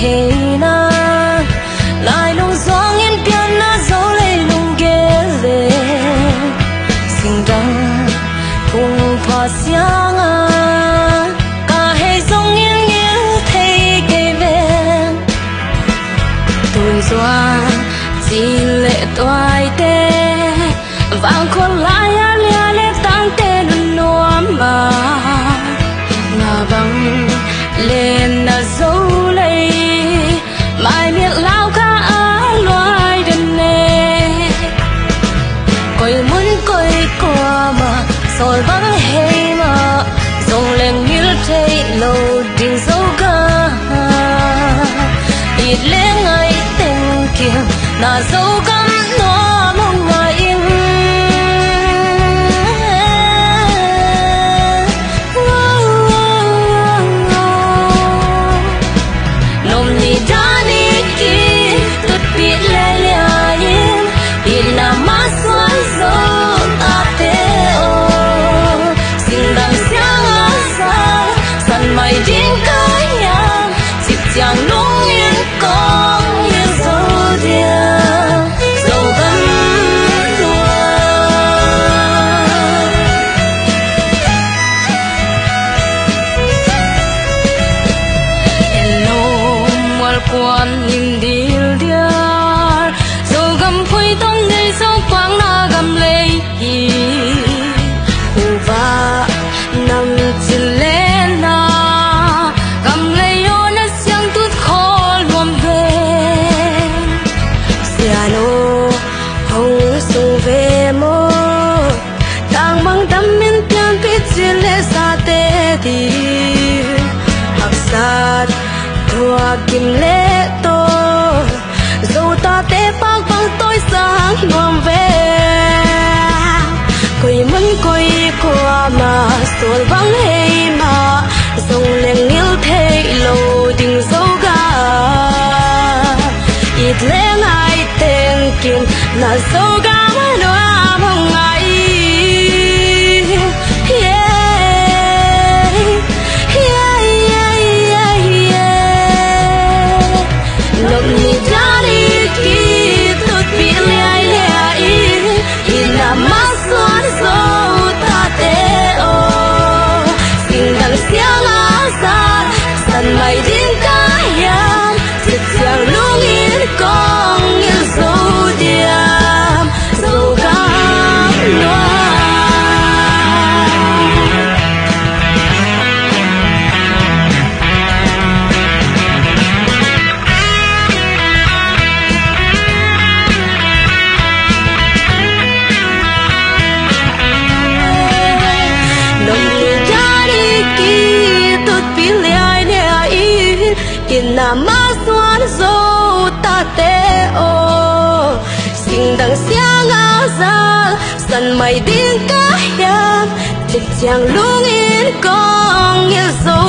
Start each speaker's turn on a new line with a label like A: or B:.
A: hay na lại lung gió yên biên na dấu lấy lung ghé về sinh đăng cùng phá sáng cả hay sông yên nghiêng thấy cây ven tôi doa chỉ lệ toai tê vang khôn lại lia lệ tăng tê luôn nuông mà ngà vang lên là dấu lấy mai miệng lao cả loài đần nè coi muốn coi qua mà rồi vắng hay mà dòng lên như thấy lâu đình dấu cả ít lẽ ngày tình kia là dấu cắm nó mong ngày in nồng nhị đã đi kia tốt biết lẽ lẽ yên in là mắt xoắn dấu ta thế ô xin đằng sáng xa sân mây đến cái nhà chip chàng nung yên con yên dấu điên dấu gắn quan nhìn đi điar dấu gầm phơi tông đầy dấu quang na gầm lấy hồ va nằm trên lên na gầm lấy ô na xiang tút khó luom về piano hồng sung về mô tang mang tâm miên pian biết trên lệ sa tê đi học sát thua kim lệ tô dù ta té băng băng tôi sáng ngoan về coi muốn coi qua mà rồi vắng hay mà dòng lên yêu thế lâu tình dấu ga ít lẽ ngày tên kim là dấu ga mà nó mong ngày mày đến cả nhà chợt chàng lúc yên con yêu dấu điềm dấu cam loa na ma xoan dấu ta tê ô xin đằng sáng ra sân mây đến cả nhà chợt chàng lúc yên con yêu dấu